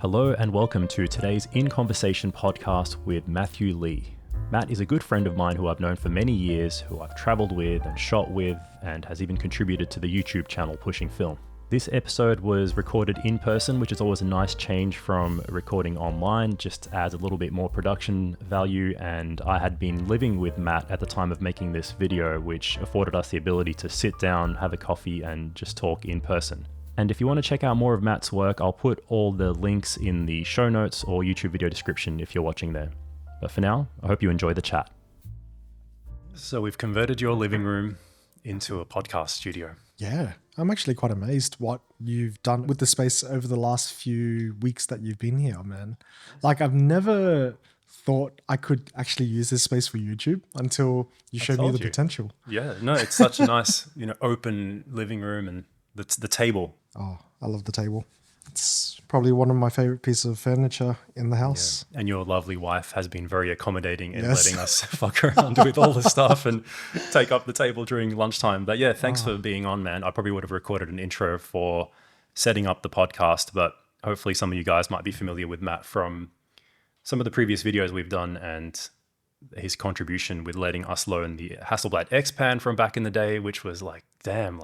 Hello and welcome to today's In Conversation podcast with Matthew Lee. Matt is a good friend of mine who I've known for many years, who I've traveled with and shot with, and has even contributed to the YouTube channel Pushing Film. This episode was recorded in person, which is always a nice change from recording online, just adds a little bit more production value, and I had been living with Matt at the time of making this video, which afforded us the ability to sit down, have a coffee, and just talk in person. And if you want to check out more of Matt's work, I'll put all the links in the show notes or YouTube video description if you're watching there. But for now, I hope you enjoy the chat. So we've converted your living room into a podcast studio. Yeah, I'm actually quite amazed what you've done with the space over the last few weeks that you've been here, man. Like, I've never thought I could actually use this space for YouTube until you showed me the potential. Yeah, no, it's such a nice, open living room, and the table. Oh, I love the table. It's probably one of my favorite pieces of furniture in the house. Yeah. And your lovely wife has been very accommodating in letting us fuck around with all the stuff and take up the table during lunchtime. But yeah, thanks for being on, man. I probably would have recorded an intro for setting up the podcast, but hopefully some of you guys might be familiar with Matt from some of the previous videos we've done and his contribution with letting us learn the Hasselblad X-Pan from back in the day, which was like, damn,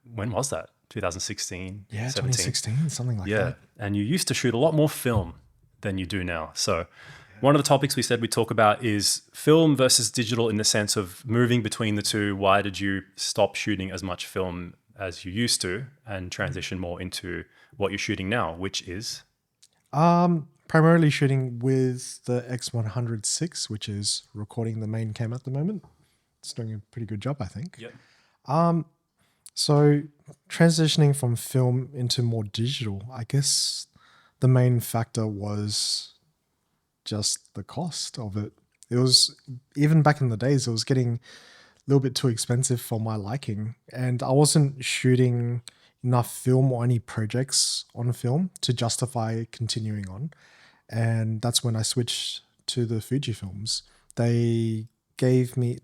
when was that? 2016? Yeah, 17? 2016, something like that. Yeah, and you used to shoot a lot more film than you do now. So one of the topics we said we'd talk about is film versus digital in the sense of moving between the two. Why did you stop shooting as much film as you used to and transition more into what you're shooting now, which is? Primarily shooting with the X100-6, which is recording the main cam at the moment. It's doing a pretty good job, I think. Yep. So transitioning from film into more digital, I guess the main factor was just the cost of it. It was, even back in the days, it was getting a little bit too expensive for my liking. And I wasn't shooting enough film or any projects on film to justify continuing on. And that's when I switched to the Fujifilms. They gave me,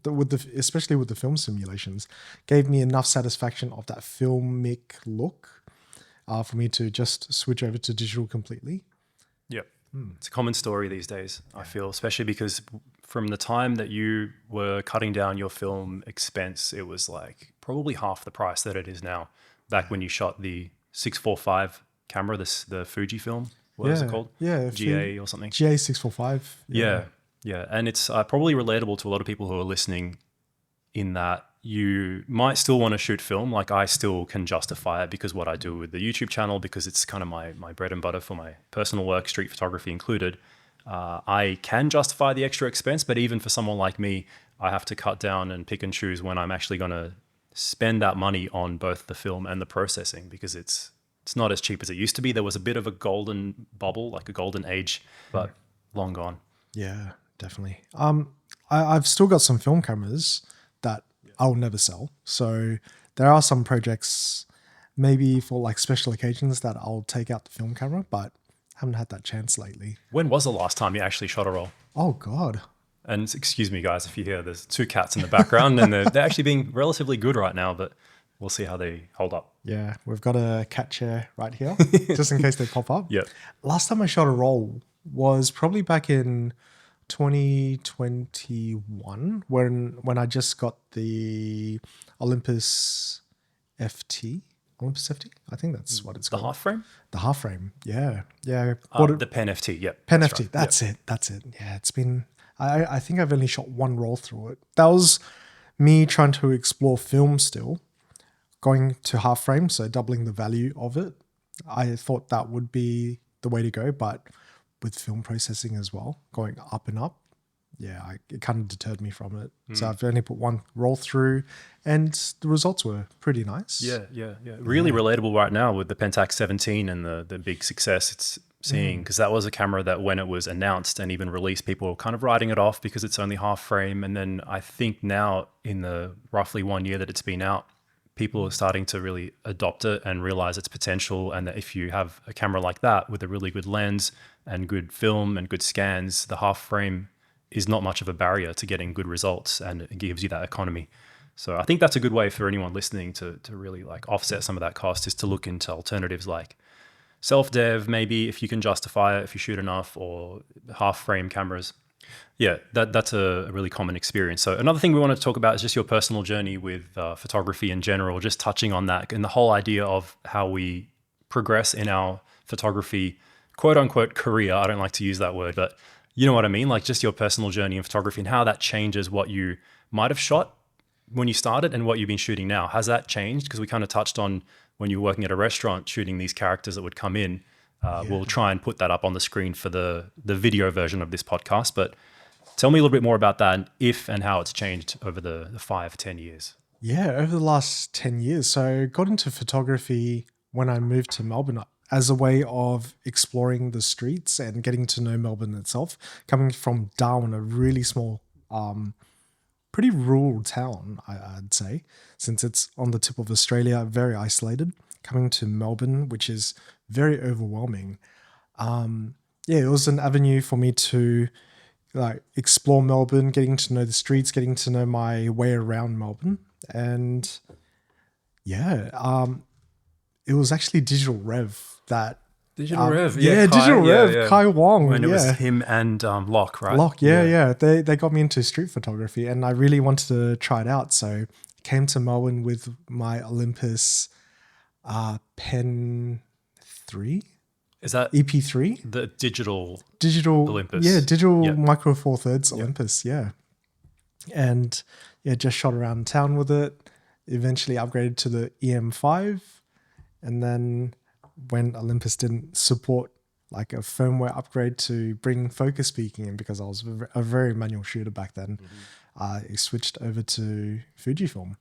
especially with the film simulations, gave me enough satisfaction of that filmic look for me to just switch over to digital completely. Yep. It's a common story these days, I feel, especially because from the time that you were cutting down your film expense, it was like probably half the price that it is now. Back when you shot the 645 camera, the Fujifilm, what is it called? Yeah. GA or something? GA 645. Yeah. And it's probably relatable to a lot of people who are listening in that you might still want to shoot film. Like I still can justify it because what I do with the YouTube channel, because it's kind of my bread and butter for my personal work, street photography included. I can justify the extra expense, but even for someone like me, I have to cut down and pick and choose when I'm actually going to spend that money on both the film and the processing, because it's not as cheap as it used to be. There was a bit of a golden bubble, like a golden age, but long gone. Yeah, definitely. I've still got some film cameras that I'll never sell. So there are some projects maybe for like special occasions that I'll take out the film camera, but haven't had that chance lately. When was the last time you actually shot a roll? Oh God. And excuse me, guys, if you hear there's two cats in the background and they're actually being relatively good right now, but we'll see how they hold up. Yeah, we've got a cat chair right here, just in case they pop up. Yeah. Last time I shot a roll was probably back in 2021 when I just got the Olympus FT. Olympus FT? I think that's what it's called. The half frame? The half frame, yeah. Yeah. The Pen FT, yep. Pen FT, right. That's it. Yeah, it's been... I think I've only shot one roll through it. That was me trying to explore film still, going to half frame, so doubling the value of it. I thought that would be the way to go, but with film processing as well, going up and up, yeah, it kind of deterred me from it. So I've only put one roll through and the results were pretty nice. Yeah. Really relatable right now with the Pentax 17 and the big success it's seeing, because that was a camera that when it was announced and even released, people were kind of writing it off because it's only half frame. And then I think now in the roughly 1 year that it's been out, people are starting to really adopt it and realize its potential. And that if you have a camera like that with a really good lens and good film and good scans, the half frame is not much of a barrier to getting good results, and it gives you that economy. So I think that's a good way for anyone listening to really like offset some of that cost, is to look into alternatives like self-dev, maybe if you can justify it, if you shoot enough, or half-frame cameras. Yeah, that's a really common experience. So another thing we want to talk about is just your personal journey with photography in general, just touching on that and the whole idea of how we progress in our photography, quote unquote, career. I don't like to use that word, but you know what I mean? Like just your personal journey in photography and how that changes what you might have shot when you started and what you've been shooting now. Has that changed? Because we kind of touched on when you were working at a restaurant shooting these characters that would come in. We'll try and put that up on the screen for the video version of this podcast. But tell me a little bit more about that and if and how it's changed over the 5-10 years. Yeah, over the last 10 years. So got into photography when I moved to Melbourne as a way of exploring the streets and getting to know Melbourne itself. Coming from Darwin, a really small, pretty rural town, I'd say, since it's on the tip of Australia, very isolated. Coming to Melbourne, which is very overwhelming. Yeah, it was an avenue for me to like explore Melbourne, getting to know the streets, getting to know my way around Melbourne. And yeah, it was actually Digital Rev that Digital Rev, yeah, Kai, Digital Rev, Kai Wong. When it was yeah. him and Locke, right? Locke, yeah. They got me into street photography and I really wanted to try it out. So I came to Melbourne with my Olympus Pen 3. Is that EP3? the digital Olympus? Yeah, digital Micro Four Thirds Olympus, yeah. And yeah, just shot around town with it. Eventually upgraded to the EM5. And then when Olympus didn't support like a firmware upgrade to bring focus peaking in, because I was a very manual shooter back then, I switched over to Fujifilm.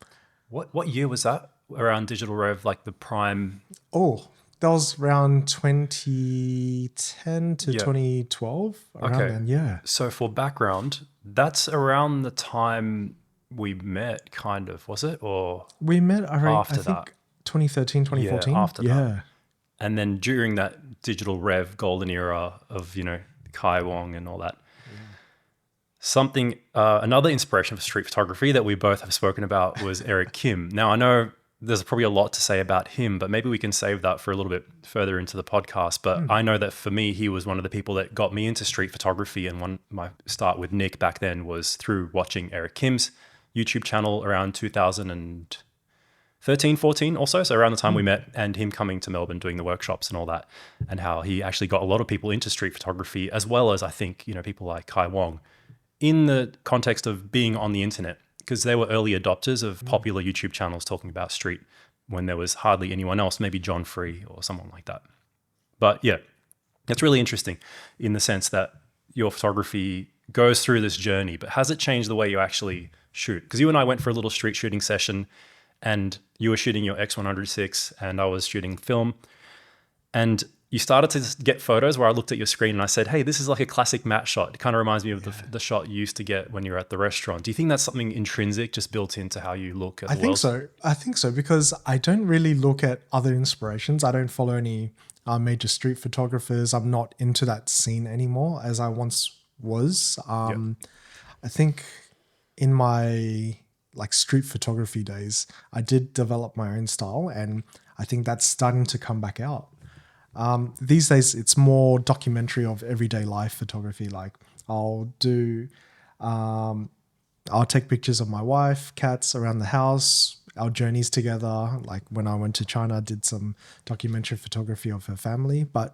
What year was that around Digital Rev, like the prime? Oh, that was around 2010 to 2012. Around then, yeah. So for background, that's around the time we met, kind of, was it? Or we met after I think 2013, 2014. Yeah, after that. And then during that Digital Rev golden era of, Kai Wong and all that. Something, another inspiration for street photography that we both have spoken about was Eric Kim. Now, I know there's probably a lot to say about him, but maybe we can save that for a little bit further into the podcast. But I know that for me, he was one of the people that got me into street photography. And my start with Nick back then was through watching Eric Kim's YouTube channel around 2013, 14 also. So around the time we met, and him coming to Melbourne, doing the workshops and all that, and how he actually got a lot of people into street photography, as well as I think, people like Kai Wong, in the context of being on the internet, because they were early adopters of popular YouTube channels talking about street when there was hardly anyone else, maybe John Free or someone like that. But yeah, it's really interesting in the sense that your photography goes through this journey, but has it changed the way you actually shoot? Because you and I went for a little street shooting session and you were shooting your X106 and I was shooting film, and you started to get photos where I looked at your screen and I said, hey, this is like a classic Matt shot. It kind of reminds me of the shot you used to get when you were at the restaurant. Do you think that's something intrinsic, just built into how you look at the world? I think so, because I don't really look at other inspirations. I don't follow any major street photographers. I'm not into that scene anymore as I once was. I think in my like street photography days, I did develop my own style, and I think that's starting to come back out. These days, it's more documentary of everyday life photography. Like I'll take pictures of my wife, cats around the house, our journeys together. Like when I went to China, I did some documentary photography of her family. But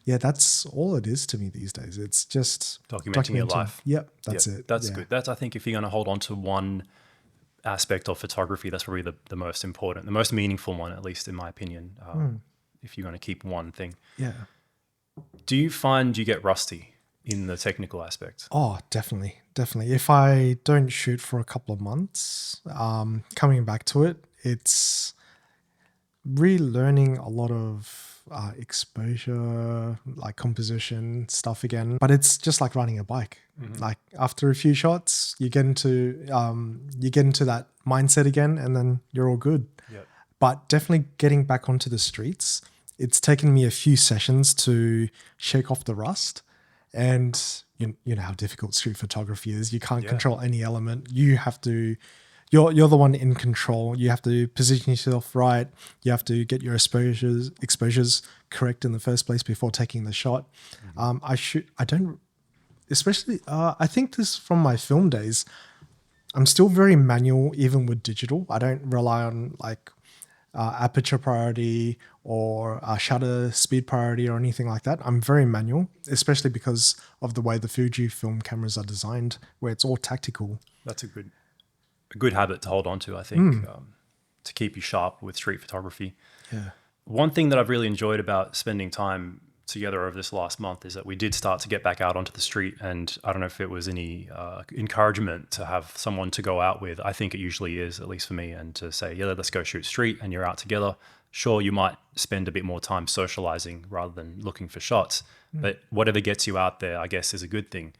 yeah, that's all it is to me these days. It's just documenting your life. Yep, that's it. That's good. I think if you're going to hold on to one aspect of photography, that's probably the most important, the most meaningful one, at least in my opinion. If you're going to keep one thing. Yeah. Do you find you get rusty in the technical aspect? Oh, definitely. If I don't shoot for a couple of months, coming back to it, it's relearning a lot of exposure, like composition stuff again. But it's just like riding a bike. Like after a few shots, you get into that mindset again, and then you're all good. Yep. But definitely getting back onto the streets, it's taken me a few sessions to shake off the rust. And you know how difficult street photography is. You can't control any element. You have to you're the one in control. You have to position yourself right. You have to get your exposures correct in the first place before taking the shot. I don't, especially, I think this from my film days, I'm still very manual, even with digital. I don't rely on like aperture priority or shutter speed priority or anything like that. I'm very manual, especially because of the way the Fujifilm cameras are designed, where it's all tactical. That's a good habit to hold on to, I think, to keep you sharp with street photography. Yeah. One thing that I've really enjoyed about spending time together over this last month is that we did start to get back out onto the street, and I don't know if it was any encouragement to have someone to go out with. I think it usually is, at least for me, and to say, yeah, let's go shoot street, and you're out together. Sure, you might spend a bit more time socializing rather than looking for shots, but whatever gets you out there, I guess, is a good thing.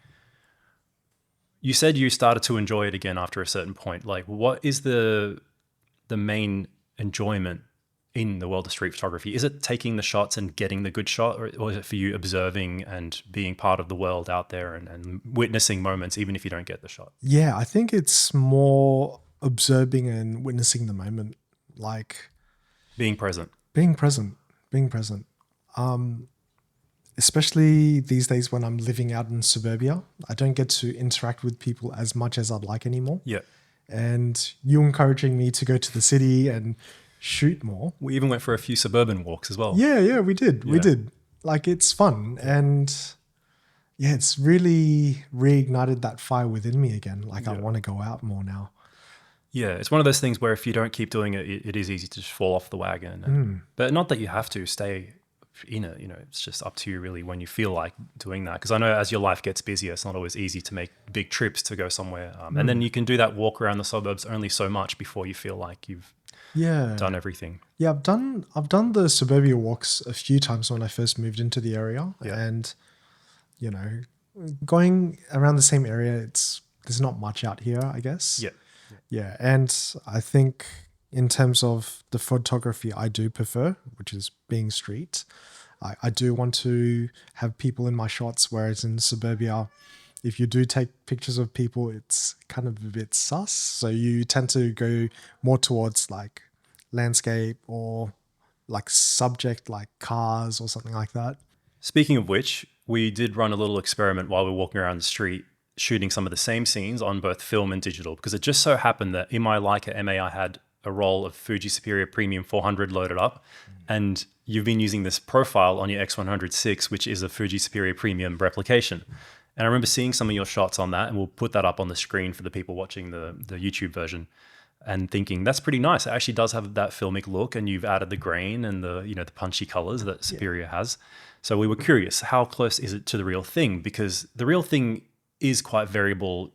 You said you started to enjoy it again after a certain point. Like, what is the main enjoyment in the world of street photography? Is it taking the shots and getting the good shot, or is it for you observing and being part of the world out there and witnessing moments, even if you don't get the shot? Yeah, I think it's more observing and witnessing the moment, like Being present. being present, being present. Especially these days when I'm living out in suburbia, I don't get to interact with people as much as I'd like anymore. Yeah. And you encouraging me to go to the city and shoot more. We even went for a few suburban walks as well. Yeah, we did. We Yeah. did. Like, it's fun. And yeah, it's really reignited that fire within me again. Like, I want to go out more now. Yeah, it's one of those things where if you don't keep doing it, it is easy to just fall off the wagon. But not that you have to stay in it. It's just up to you really when you feel like doing that. Because I know as your life gets busier, it's not always easy to make big trips to go somewhere. And then you can do that walk around the suburbs only so much before you feel like you've done everything. Yeah, I've done the suburbia walks a few times when I first moved into the area. Yeah. And, going around the same area, there's not much out here, I guess. Yeah. Yeah, and I think in terms of the photography I do prefer, which is being street, I do want to have people in my shots, whereas in suburbia, if you do take pictures of people, it's kind of a bit sus. So you tend to go more towards like landscape or like subject like cars or something like that. Speaking of which, we did run a little experiment while we were walking around the street, shooting some of the same scenes on both film and digital, because it just so happened that in my Leica MA, I had a roll of Fuji Superior Premium 400 loaded up, and you've been using this profile on your X100 which is a Fuji Superior Premium replication. And I remember seeing some of your shots on that, and we'll put that up on the screen for the people watching the YouTube version, and thinking that's pretty nice. It actually does have that filmic look, and you've added the grain and the punchy colors that Superior has. So we were curious, how close is it to the real thing? Because the real thing is quite variable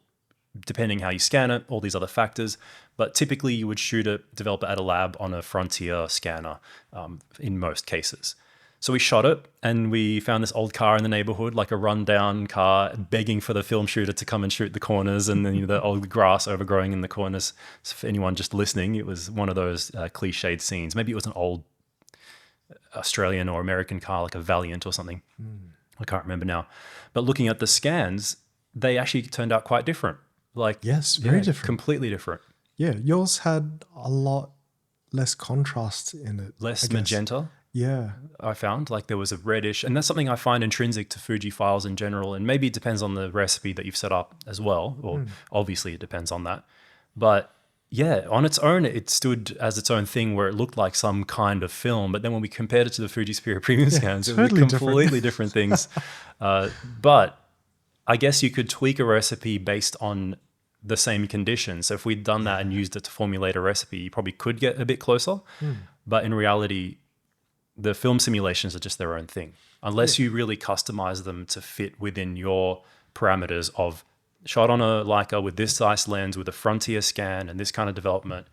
depending how you scan it, all these other factors. But typically you would develop it at a lab on a Frontier scanner in most cases. So we shot it, and we found this old car in the neighborhood, like a rundown car, begging for the film shooter to come and shoot the corners, and then the old grass overgrowing in the corners. So for anyone just listening, it was one of those cliched scenes. Maybe it was an old Australian or American car, like a Valiant or something. I can't remember now. But looking at the scans, they actually turned out quite different. Yes, very different. Completely different. Yeah, yours had a lot less contrast in it. Less magenta. Yeah. I found like there was a reddish, and that's something I find intrinsic to Fuji files in general. And maybe it depends on the recipe that you've set up as well, or obviously it depends on that. But yeah, on its own, it stood as its own thing where it looked like some kind of film. But then when we compared it to the Fuji Superior Premium scans, it was completely different things. But I guess you could tweak a recipe based on the same conditions. So if we'd done that and used it to formulate a recipe, you probably could get a bit closer. But in reality, the film simulations are just their own thing. Unless you really customize them to fit within your parameters of shot on a Leica with this size lens with a Frontier scan and this kind of development,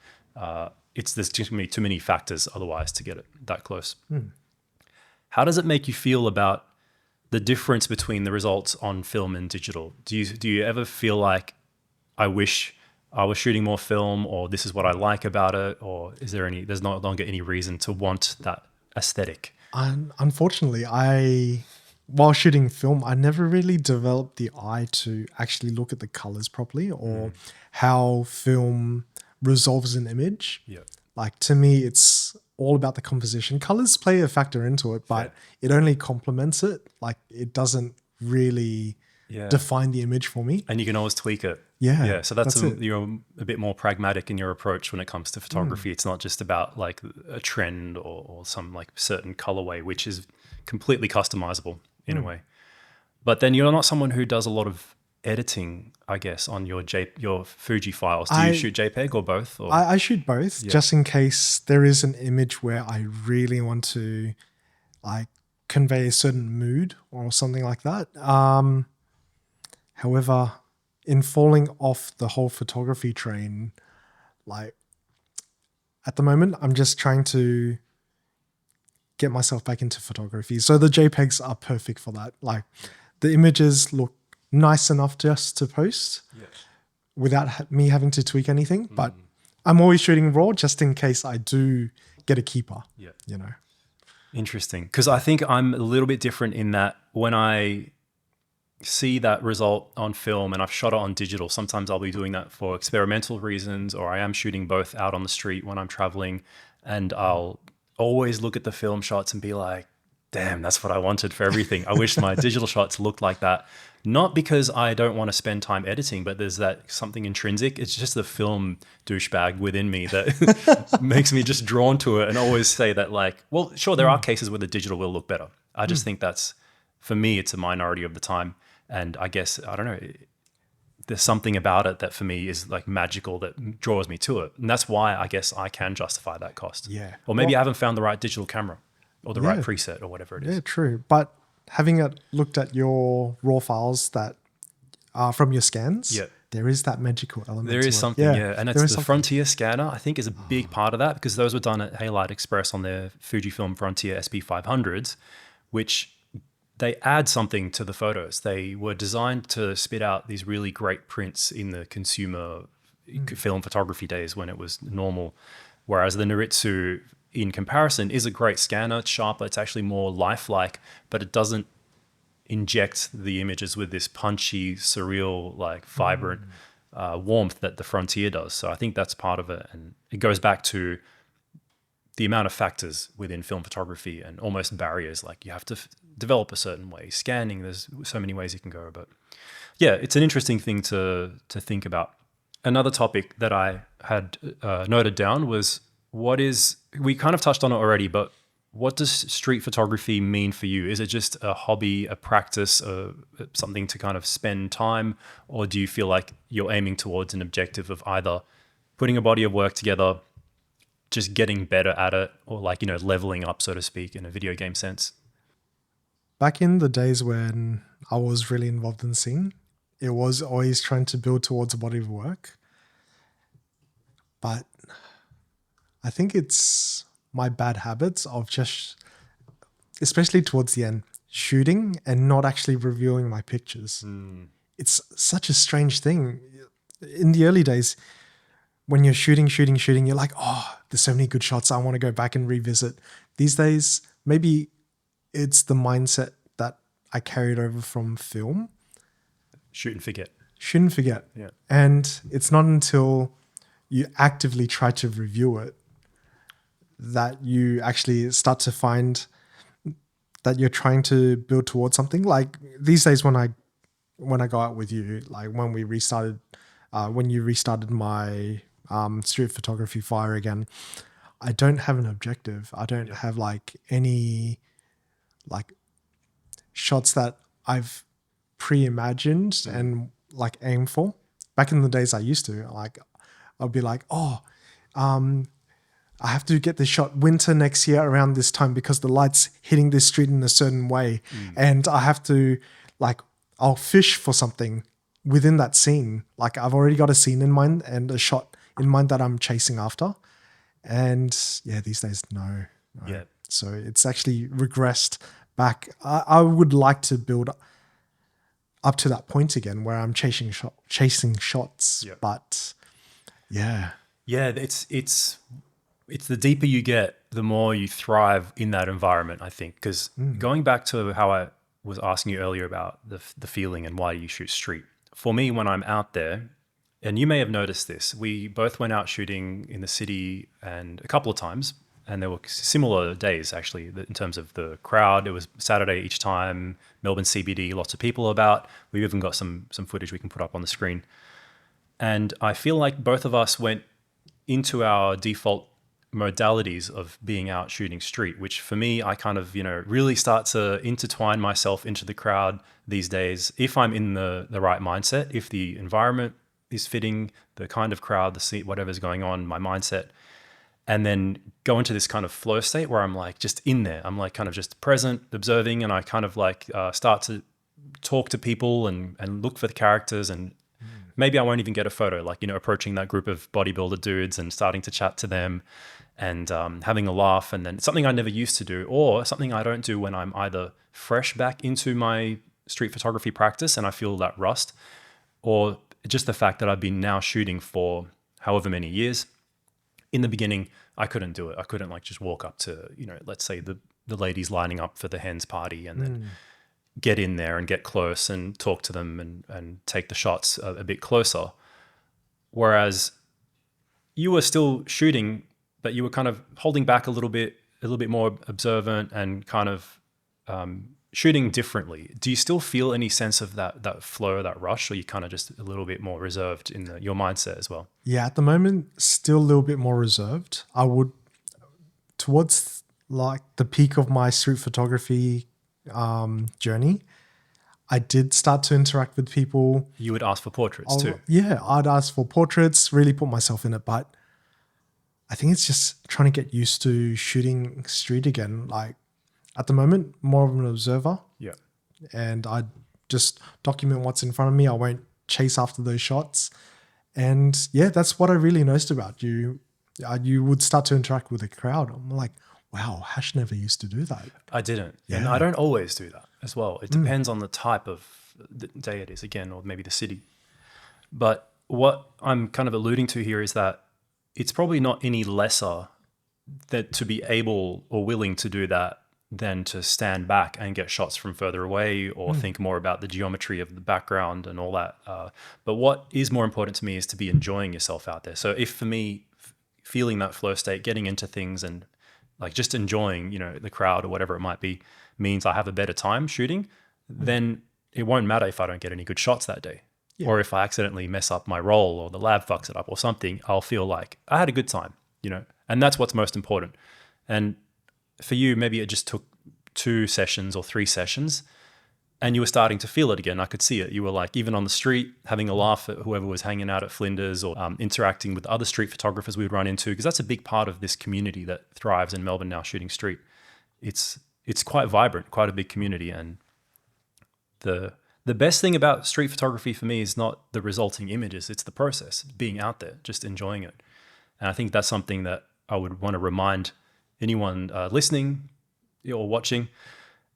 there's just going to be too many factors otherwise to get it that close. How does it make you feel about the difference between the results on film and digital? Do you ever feel like, I wish I was shooting more film, or this is what I like about it, or there's no longer any reason to want that aesthetic? Unfortunately, while shooting film, I never really developed the eye to actually look at the colors properly, or how film resolves an image. Yeah. Like to me, it's all about the composition. Colors play a factor into it, but it only complements it. Like it doesn't really define the image for me. And you can always tweak it. Yeah. Yeah. So that's it. you're a bit more pragmatic in your approach when it comes to photography. It's not just about like a trend or some like certain colorway, which is completely customizable in a way. But then you're not someone who does a lot of editing, I guess, on your Fuji files. Do you shoot JPEG or both? Or? I shoot both just in case there is an image where I really want to like convey a certain mood or something like that. However, in falling off the whole photography train, like at the moment, I'm just trying to get myself back into photography. So the JPEGs are perfect for that. Like the images look nice enough just to post without me having to tweak anything. But I'm always shooting raw just in case I do get a keeper, you know. Interesting. Because I think I'm a little bit different in that when I see that result on film and I've shot it on digital, sometimes I'll be doing that for experimental reasons, or I am shooting both out on the street when I'm traveling, and I'll always look at the film shots and be like, damn, that's what I wanted for everything. I wish my digital shots looked like that. Not because I don't want to spend time editing, but there's that something intrinsic. It's just the film douchebag within me that makes me just drawn to it and always say that like, well, sure, there are cases where the digital will look better. I just think that's, for me, it's a minority of the time. And I guess, I don't know, there's something about it that for me is like magical that draws me to it. And that's why I guess I can justify that cost. Yeah. Or maybe I haven't found the right digital camera or the right preset or whatever it is. Yeah, true. But having looked at your raw files that are from your scans, there is that magical element. There is something, And it's the Frontier scanner, I think, is a big part of that, because those were done at Halide Express on their Fujifilm Frontier SP500s, which they add something to the photos. They were designed to spit out these really great prints in the consumer film photography days when it was normal. Whereas the Noritsu, in comparison, is a great scanner. It's sharper. It's actually more lifelike, but it doesn't inject the images with this punchy, surreal, like vibrant warmth that the Frontier does. So I think that's part of it. And it goes back to the amount of factors within film photography and almost barriers. Like you have to develop a certain way. Scanning, there's so many ways you can go. But yeah, it's an interesting thing to think about. Another topic that I had noted down was we kind of touched on it already, but what does street photography mean for you? Is it just a hobby, a practice, something to kind of spend time? Or do you feel like you're aiming towards an objective of either putting a body of work together, just getting better at it, or like, leveling up, so to speak, in a video game sense? Back in the days when I was really involved in the scene, it was always trying to build towards a body of work. But I think it's my bad habits of just, especially towards the end, shooting and not actually reviewing my pictures. It's such a strange thing. In the early days, when you're shooting, you're like, oh, there's so many good shots. I want to go back and revisit. These days, maybe it's the mindset that I carried over from film. Shoot and forget. Yeah. And it's not until you actively try to review it that you actually start to find that you're trying to build towards something. Like these days when I go out with you, like when we restarted, when you restarted my street photography fire again, I don't have an objective. I don't have like any like shots that I've pre-imagined and like aim for. Back in the days I used to, like I'll be like, I have to get this shot winter next year around this time because the light's hitting this street in a certain way. And I have to I'll fish for something within that scene. Like I've already got a scene in mind and a shot in mind that I'm chasing after. And these days, no. Yeah. So it's actually regressed back. I would like to build up to that point again where I'm chasing shots. Yeah. But yeah. Yeah, it's the deeper you get, the more you thrive in that environment, I think. Because going back to how I was asking you earlier about the feeling and why you shoot street. For me, when I'm out there, And you may have noticed this. We both went out shooting in the city and a couple of times, and there were similar days actually in terms of the crowd. It was Saturday each time, Melbourne CBD, lots of people about. We've even got some footage we can put up on the screen. And I feel like both of us went into our default modalities of being out shooting street, which for me, I kind of, really start to intertwine myself into the crowd these days. If I'm in the right mindset, if the environment is fitting, the kind of crowd, the seat, whatever's going on, my mindset, and then go into this kind of flow state where I'm like just in there. I'm like kind of just present, observing, and I kind of like start to talk to people and look for the characters, and maybe I won't even get a photo, like, approaching that group of bodybuilder dudes and starting to chat to them and having a laugh. And then something I never used to do, or something I don't do when I'm either fresh back into my street photography practice and I feel that rust, or just the fact that I've been now shooting for however many years. In the beginning, I couldn't do it. I couldn't like just walk up to, let's say the ladies lining up for the hens party and then get in there and get close and talk to them and take the shots a bit closer. Whereas you were still shooting, but you were kind of holding back a little bit more observant and kind of shooting differently. Do you still feel any sense of that flow, that rush, or you kind of just a little bit more reserved in your mindset as well? Yeah, at the moment, still a little bit more reserved. I would, towards like the peak of my street photography journey, I did start to interact with people. You would ask for portraits too. Yeah, I'd ask for portraits, really put myself in it. But I think it's just trying to get used to shooting street again. Like at the moment, more of an observer. Yeah. And I just document what's in front of me. I won't chase after those shots. And yeah, that's what I really noticed about you. You would start to interact with the crowd. I'm like, wow, Hash never used to do that. I didn't. Yeah. And I don't always do that as well. It depends on the type of the day it is, again, or maybe the city. But what I'm kind of alluding to here is that it's probably not any lesser that to be able or willing to do that than to stand back and get shots from further away or think more about the geometry of the background and all that. But what is more important to me is to be enjoying yourself out there. So if for me, feeling that flow state, getting into things and like just enjoying, the crowd or whatever it might be, means I have a better time shooting, then it won't matter if I don't get any good shots that day. Yeah. Or if I accidentally mess up my roll or the lab fucks it up or something, I'll feel like I had a good time, and that's what's most important. And for you, maybe it just took 2 sessions or 3 sessions and you were starting to feel it again. I could see it. You were like, even on the street, having a laugh at whoever was hanging out at Flinders or interacting with other street photographers we would run into, because that's a big part of this community that thrives in Melbourne now, shooting street. It's quite vibrant, quite a big community. And the best thing about street photography for me is not the resulting images, it's the process, being out there, just enjoying it. And I think that's something that I would want to remind anyone listening or watching.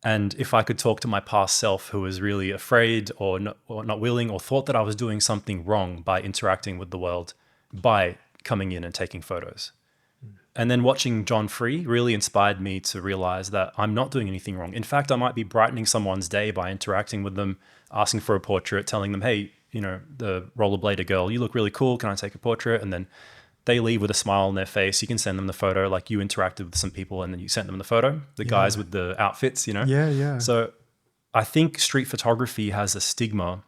And if I could talk to my past self who was really afraid or not willing or thought that I was doing something wrong by interacting with the world, by coming in and taking photos. And then watching John Free really inspired me to realize that I'm not doing anything wrong. In fact, I might be brightening someone's day by interacting with them, asking for a portrait, telling them, hey, the rollerblader girl, you look really cool. Can I take a portrait? And then they leave with a smile on their face. You can send them the photo, like you interacted with some people and then you sent them the photo, the guys with the outfits, Yeah. So I think street photography has a stigma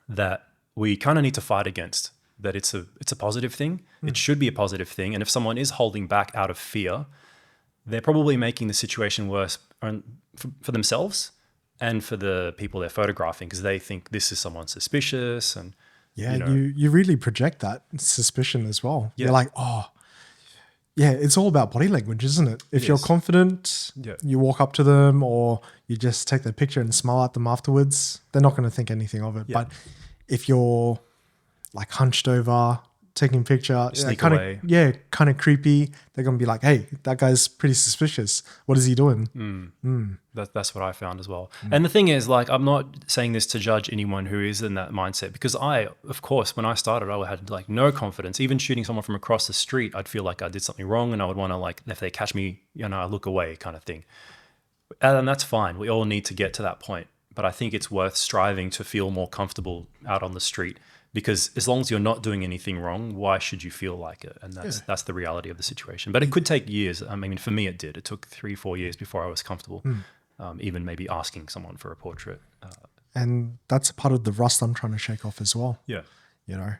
that we kind of need to fight against, that it's a positive thing. It should be a positive thing. And if someone is holding back out of fear, they're probably making the situation worse for themselves and for the people they're photographing, because they think this is someone suspicious. And you really project that suspicion as well. Yeah. You're like, oh, yeah, it's all about body language, isn't it? If you're confident, you walk up to them or you just take their picture and smile at them afterwards, they're not going to think anything of it. But if you're like hunched over, taking a picture, sneak kind away. Kind of creepy, they're going to be like, hey, that guy's pretty suspicious. What is he doing? That's what I found as well. And the thing is, like, I'm not saying this to judge anyone who is in that mindset, because I, of course, when I started, I had like no confidence. Even shooting someone from across the street, I'd feel like I did something wrong and I would want to, like, if they catch me, I look away kind of thing. And that's fine. We all need to get to that point. But I think it's worth striving to feel more comfortable out on the street, Because as long as you're not doing anything wrong, why should you feel like it? And that's the reality of the situation. But it could take years. I mean, for me, it did. It took 3-4 years before I was comfortable, even maybe asking someone for a portrait. And that's a part of the rust I'm trying to shake off as well. Yeah. You know,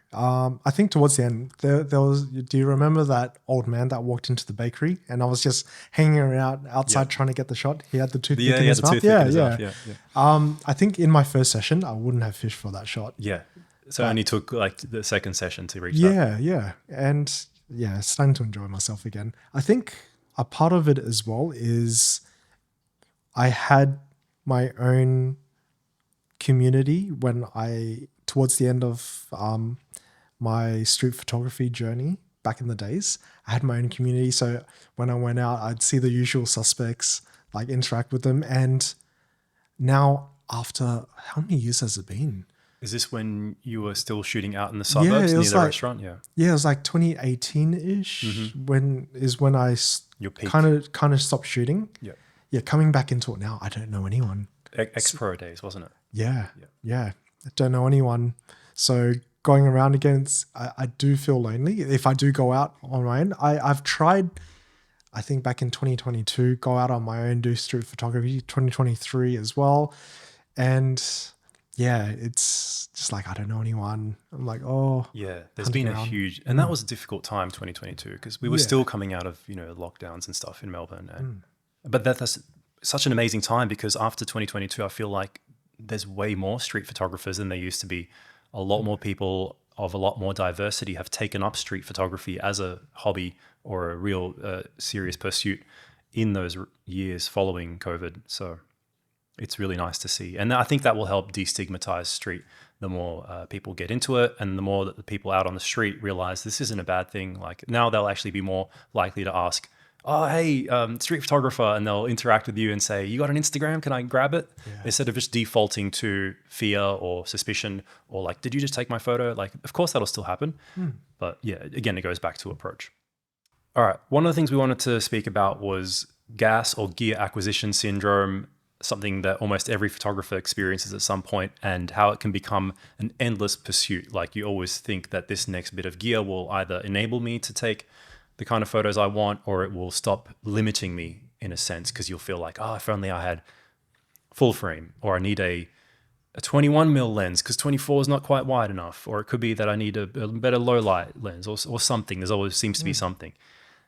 I think towards the end, there was, do you remember that old man that walked into the bakery and I was just hanging around outside trying to get the shot? He had the toothpick in his mouth. Yeah. I think in my first session, I wouldn't have fished for that shot. Yeah. So it only took like the second session to reach that. Yeah. And yeah, starting to enjoy myself again. I think a part of it as well is I had my own community towards the end of my street photography journey back in the days. I had my own community. So when I went out, I'd see the usual suspects, like interact with them. And now after, how many years has it been? Is this when you were still shooting out in the suburbs near the restaurant? Yeah, it was like 2018-ish when I kind of stopped shooting. Yeah, coming back into it now, I don't know anyone. X-Pro days, wasn't it? Yeah. I don't know anyone. So going around again, I do feel lonely. If I do go out on my own, I've tried, I think back in 2022, go out on my own, do street photography, 2023 as well. And yeah, it's just like, I don't know anyone. I'm like, oh. Yeah, there's been a huge, and that was a difficult time, 2022, because we were still coming out of, lockdowns and stuff in Melbourne. And, but that's such an amazing time because after 2022, I feel like there's way more street photographers than there used to be. A lot more people of a lot more diversity have taken up street photography as a hobby or a real serious pursuit in those years following COVID. So it's really nice to see. And I think that will help destigmatize street. The more people get into it and the more that the people out on the street realize this isn't a bad thing. Like now they'll actually be more likely to ask, oh, hey, street photographer, and they'll interact with you and say, you got an Instagram? Can I grab it? Yeah. Instead of just defaulting to fear or suspicion or like, did you just take my photo? Like, of course that'll still happen. But yeah, again, it goes back to approach. All right. One of the things we wanted to speak about was gas or gear acquisition syndrome, something that almost every photographer experiences at some point, and how it can become an endless pursuit. Like you always think that this next bit of gear will either enable me to take the kind of photos I want, or it will stop limiting me in a sense, because you'll feel like, oh, if only I had full frame, or I need a 21mm lens because 24 is not quite wide enough, or it could be that I need a better low light lens or something. There's always seems to be something.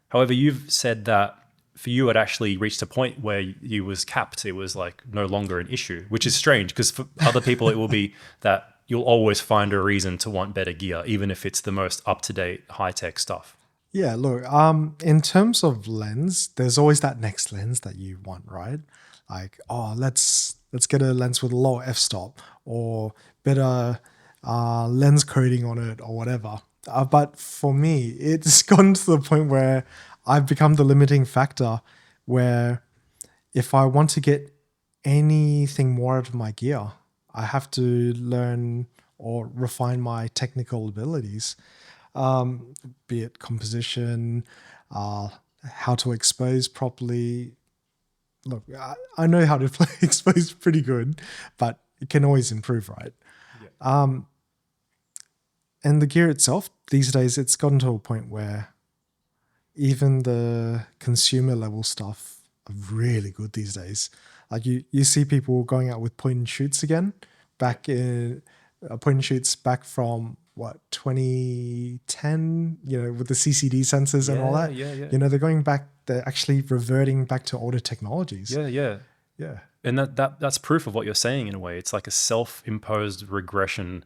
However, you've said that for you, it actually reached a point where you was capped. It was like no longer an issue, which is strange because for other people, it will be that you'll always find a reason to want better gear, even if it's the most up-to-date high-tech stuff. Yeah, look, in terms of lens, there's always that next lens that you want, right? Like, oh, let's get a lens with a lower f-stop or better lens coating on it or whatever. But for me, it's gotten to the point where I've become the limiting factor where if I want to get anything more out of my gear, I have to learn or refine my technical abilities. Be it composition, how to expose properly. Look, I know how to expose pretty good, but it can always improve, right? Yeah. And the gear itself, these days, it's gotten to a point where even the consumer level stuff are really good these days. Like you see people going out with point and shoots again, back in point and shoots back from what, 2010, with the CCD sensors and all that. Yeah. They're going back, they're actually reverting back to older technologies. Yeah. And that's proof of what you're saying in a way. It's like a self-imposed regression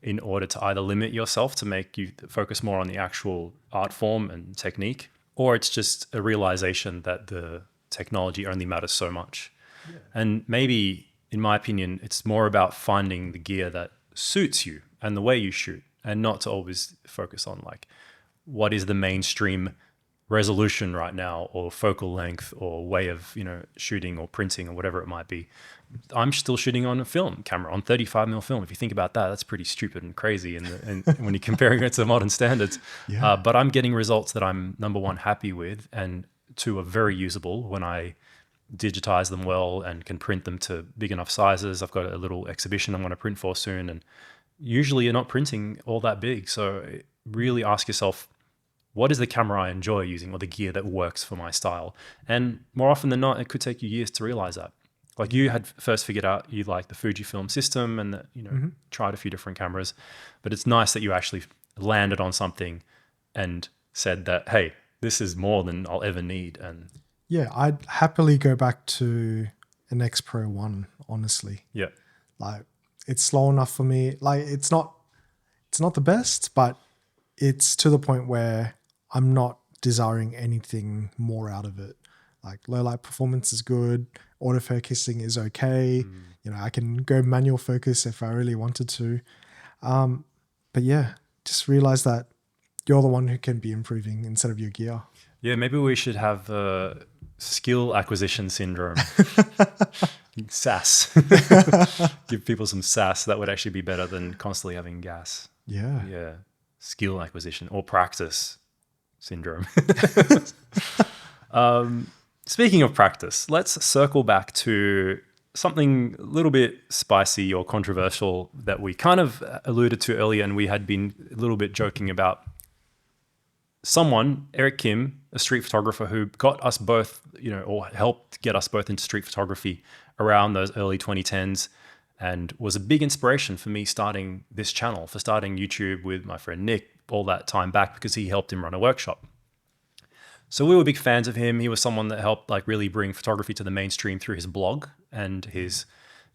in order to either limit yourself to make you focus more on the actual art form and technique, or it's just a realization that the technology only matters so much. Yeah. And maybe, in my opinion, it's more about finding the gear that suits you and the way you shoot, and not to always focus on like what is the mainstream resolution right now, or focal length, or way of shooting or printing or whatever it might be. I'm still shooting on a film camera, on 35mm film. If you think about that, that's pretty stupid and crazy, and when you're comparing it to modern standards. Yeah. But I'm getting results that I'm, number one, happy with, and two, are very usable when I digitize them well and can print them to big enough sizes. I've got a little exhibition I'm going to print for soon, and usually you're not printing all that big. So really ask yourself, what is the camera I enjoy using or the gear that works for my style? And more often than not, it could take you years to realize that. Like you had first figured out you like the Fujifilm system and that, tried a few different cameras, but it's nice that you actually landed on something and said that, hey, this is more than I'll ever need. And Yeah, I'd happily go back to an X Pro 1, honestly. yeah, Like it's slow enough for me. Like it's not the best, but it's to the point where I'm not desiring anything more out of it. Like low light performance is good, autofocusing is okay. I can go manual focus if I really wanted to. But yeah, just realize that you're the one who can be improving instead of your gear. yeah, maybe we should have skill acquisition syndrome. SAS. Give people some SAS. That would actually be better than constantly having gas. Yeah. Yeah. Skill acquisition or practice syndrome. Speaking of practice, let's circle back to something a little bit spicy or controversial that we kind of alluded to earlier, and we had been a little bit joking about. Someone, Eric Kim, a street photographer who got us both, or helped get us both into street photography around those early 2010s and was a big inspiration for me starting this channel, for starting YouTube with my friend Nick all that time back because he helped him run a workshop. So we were big fans of him. He was someone that helped really bring photography to the mainstream through his blog and his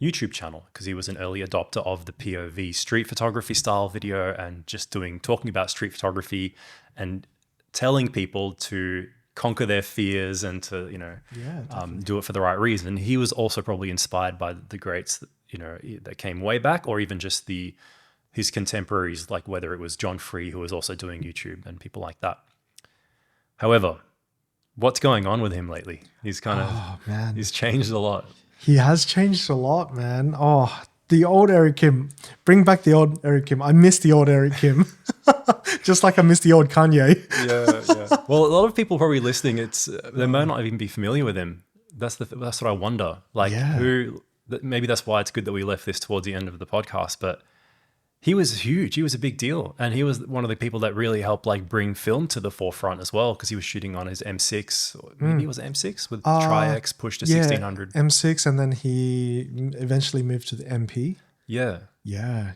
YouTube channel because he was an early adopter of the POV street photography style video and just talking about street photography and telling people to conquer their fears and to, do it for the right reason. He was also probably inspired by the greats, that came way back, or even just his contemporaries, like whether it was John Free, who was also doing YouTube, and people like that. However, what's going on with him lately? He's he's changed a lot. He has changed a lot, man. Oh, the old Eric Kim. Bring back the old Eric Kim. I miss the old Eric Kim. Just like I miss the old Kanye. Yeah. Well, a lot of people probably listening, they might not even be familiar with him. That's what I wonder. Maybe that's why it's good that we left this towards the end of the podcast, but he was huge. He was a big deal. And he was one of the people that really helped bring film to the forefront as well, because he was shooting on his M6. Or maybe it was M6 with Tri-X pushed to 1600. M6, and then he eventually moved to the MP. Yeah. Yeah.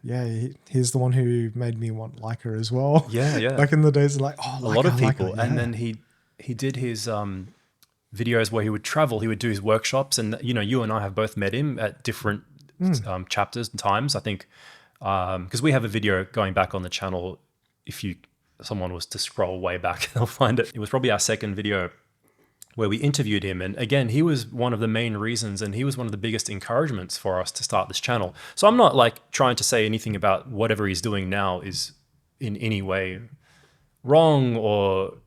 He's the one who made me want Leica as well. Yeah. Back in the days, Leica, a lot of people. Leica, yeah. And then he did his videos where he would travel. He would do his workshops. And, you and I have both met him at different chapters and times. I think because we have a video going back on the channel. If someone was to scroll way back, they'll find it. It was probably our second video where we interviewed him. And again, he was one of the main reasons and he was one of the biggest encouragements for us to start this channel. So I'm not trying to say anything about whatever he's doing now is in any way wrong, or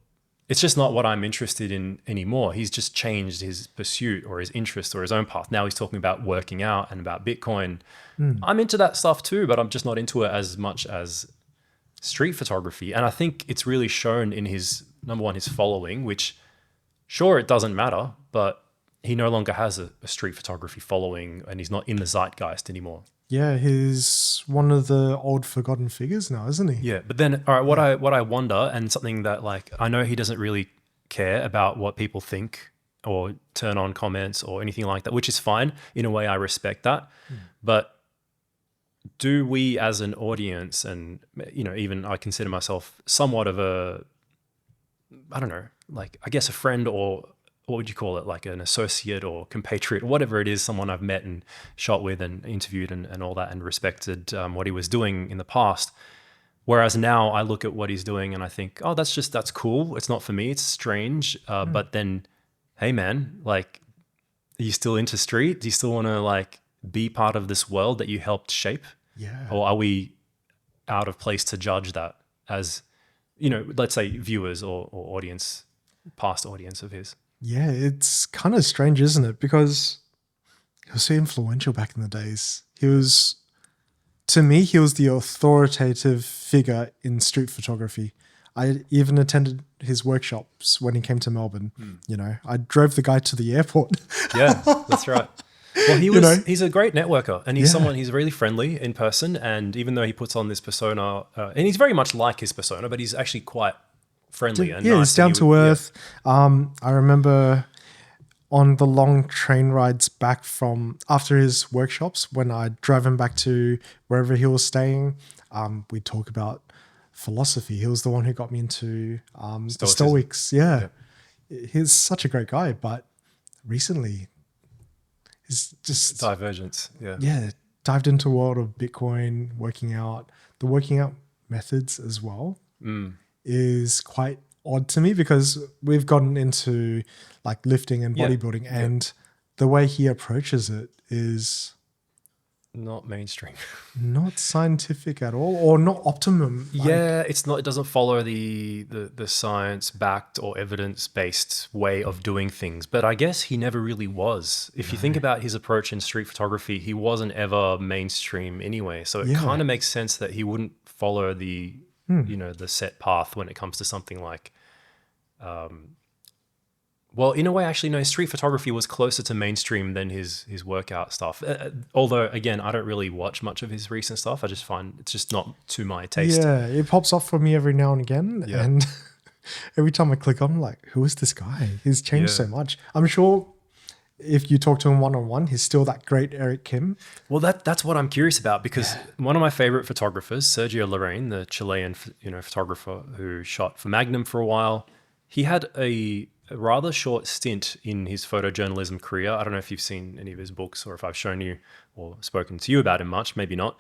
it's just not what I'm interested in anymore. He's just changed his pursuit or his interest or his own path. Now he's talking about working out and about Bitcoin. I'm into that stuff too, but I'm just not into it as much as street photography. And I think it's really shown in his, number one, his following, which sure, it doesn't matter, but he no longer has a street photography following and he's not in the zeitgeist anymore. Yeah, he's one of the old forgotten figures now, isn't he? Yeah, but then, all right, what I wonder, and something that I know he doesn't really care about what people think or turn on comments or anything like that, which is fine. In a way, I respect that. But do we as an audience, and even I consider myself somewhat of I guess a friend, or what would you call it? An associate or compatriot or whatever it is, someone I've met and shot with and interviewed and all that and respected what he was doing in the past. Whereas now I look at what he's doing and I think, oh, that's cool. It's not for me. It's strange. But then, hey man, are you still into street? Do you still want to be part of this world that you helped shape? Yeah. Or are we out of place to judge that as, let's say viewers or audience, past audience of his? Yeah, it's kind of strange, isn't it? Because he was so influential back in the days. To me, he was the authoritative figure in street photography. I even attended his workshops when he came to Melbourne. I drove the guy to the airport. Yeah, that's right. Well, You know? he's a great networker, and Yeah. he's really friendly in person. And even though he puts on this persona, and he's very much like his persona, but he's actually quite friendly and Yeah, he's nice. And down you would, to yeah, earth. I remember on the long train rides back from after his workshops, when I drove him back to wherever he was staying, we talk about philosophy. He was the one who got me into the stoicism. Stoics. Yeah, Yeah. he's such a great guy, but recently he's just, Divergence. Yeah. yeah, dived into a world of Bitcoin, working out. The working out methods as well is quite odd to me, because we've gotten into like lifting and Yeah. bodybuilding, Yeah. and the way he approaches it is Not mainstream. not scientific at all, or not optimum. Yeah, it's not. It doesn't follow the science backed or evidence based way of doing things. But I guess he never really was. If you think about his approach in street photography, he wasn't ever mainstream anyway. So it Yeah. kind of makes sense that he wouldn't follow the the set path when it comes to something like. Well, in a way, actually, no. Street photography was closer to mainstream than his workout stuff. Although, again, I don't really watch much of his recent stuff. I just find it's just not to my taste. Yeah, it pops up for me every now and again, Yeah. and every time I click on, I'm like, who is this guy? He's changed Yeah. so much. I'm sure if you talk to him one on one, he's still that great Eric Kim. Well, that's what I'm curious about, because one of my favorite photographers, Sergio Lorraine, the Chilean photographer who shot for Magnum for a while, he had a rather short stint in his photojournalism career. I don't know if you've seen any of his books or if I've shown you or spoken to you about him much, maybe not.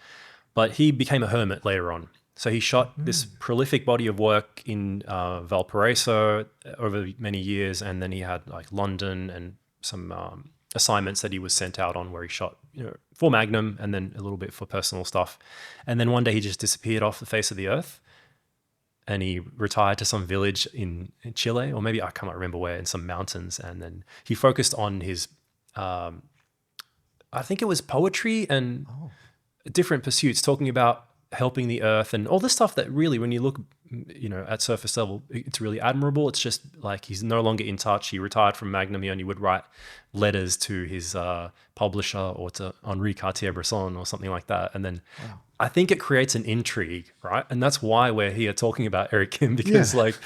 But he became a hermit later on. So he shot this prolific body of work in Valparaiso over many years, and then he had like London and some assignments that he was sent out on where he shot for Magnum and then a little bit for personal stuff. And then one day he just disappeared off the face of the earth, and he retired to some village in Chile, or maybe I can't remember where, in some mountains. And then he focused on his, I think it was poetry and different pursuits, talking about helping the earth and all this stuff that really, when you look, at surface level, it's really admirable. It's just like he's no longer in touch. He retired from Magnum. He only would write letters to his publisher or to Henri Cartier-Bresson or something like that. And then I think it creates an intrigue, right? And that's why we're here talking about Eric Kim, because like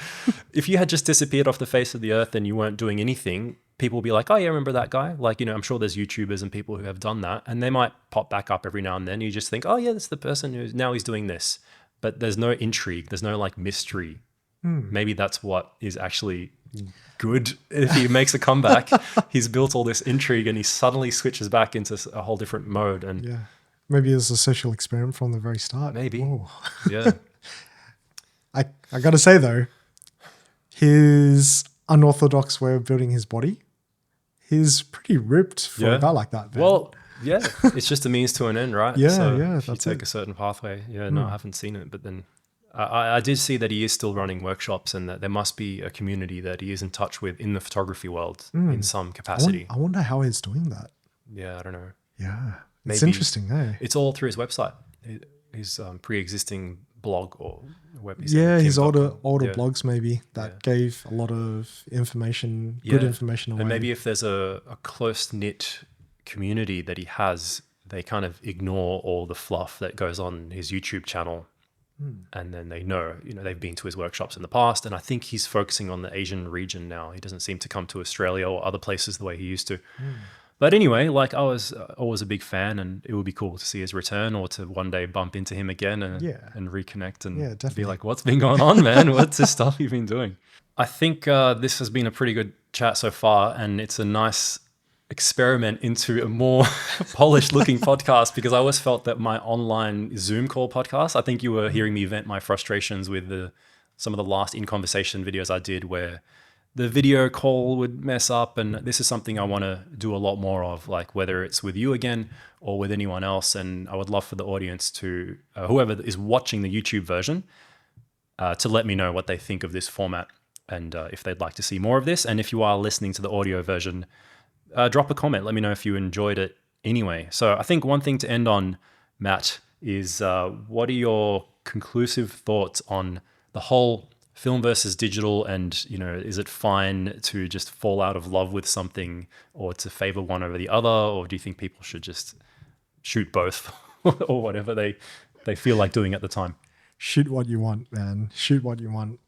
if you had just disappeared off the face of the earth and you weren't doing anything, people will be like, oh yeah, remember that guy? Like, I'm sure there's YouTubers and people who have done that, and they might pop back up every now and then. You just think, oh yeah, that's the person who's now he's doing this. But there's no intrigue. There's no like mystery. Maybe that's what is actually good. If he makes a comeback, he's built all this intrigue and he suddenly switches back into a whole different mode. And Yeah. Maybe it's a social experiment from the very start. maybe, Whoa. yeah. I got to say, though, his unorthodox way of building his body, he's pretty ripped for a Yeah. guy like that. Man. Well, yeah, it's just a means to an end, right? Yeah, so yeah, if you that's take it. a certain pathway, no, I haven't seen it, but then I did see that he is still running workshops, and that there must be a community that he is in touch with in the photography world in some capacity. I wonder how he's doing that. Yeah, I don't know. Yeah. It's Maybe- interesting, eh? It's all through his website, his pre-existing blog or web. Yeah, his older Yeah. blogs maybe that gave a lot of information, good Yeah. information away. And maybe if there's a close knit community that he has, they kind of ignore all the fluff that goes on his YouTube channel. And then they know, they've been to his workshops in the past. And I think he's focusing on the Asian region now. He doesn't seem to come to Australia or other places the way he used to. But anyway, like I was always a big fan, and it would be cool to see his return or to one day bump into him again and reconnect and be definitely. like, what's been going on, man? What's this stuff you've been doing? I think this has been a pretty good chat so far, and it's a nice experiment into a more polished looking podcast, because I always felt that my online Zoom call podcast, I think you were hearing me vent my frustrations with some of the last In Conversation videos I did where the video call would mess up, and this is something I want to do a lot more of, like whether it's with you again or with anyone else. And I would love for the audience to, whoever is watching the YouTube version, to let me know what they think of this format, and if they'd like to see more of this. And if you are listening to the audio version, drop a comment. Let me know if you enjoyed it anyway. So I think one thing to end on, Matt, is what are your conclusive thoughts on the whole film versus digital, and is it fine to just fall out of love with something or to favor one over the other, or do you think people should just shoot both or whatever they feel like doing at the time? Shoot what you want, man. Shoot what you want.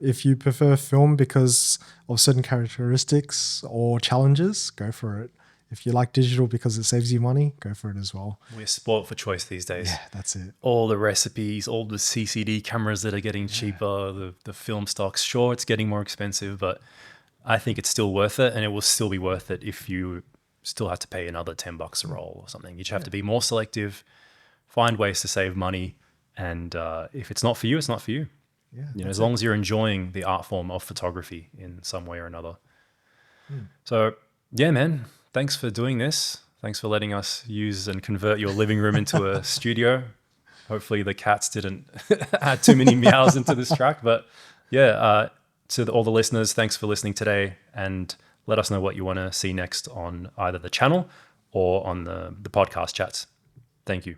If you prefer film because of certain characteristics or challenges, go for it. If you like digital because it saves you money, go for it as well. We're spoiled for choice these days. Yeah, that's it. All the recipes, all the CCD cameras that are getting cheaper, the film stocks. Sure, it's getting more expensive, but I think it's still worth it, and it will still be worth it if you still have to pay another $10 a roll or something. You just have to be more selective, find ways to save money, and if it's not for you, it's not for you. Yeah, As long as you're enjoying the art form of photography in some way or another. So, yeah, man, thanks for doing this. Thanks for letting us use and convert your living room into a studio. Hopefully the cats didn't add too many meows into this track. But yeah, to all the listeners, thanks for listening today. And let us know what you want to see next on either the channel or on the podcast chats. Thank you.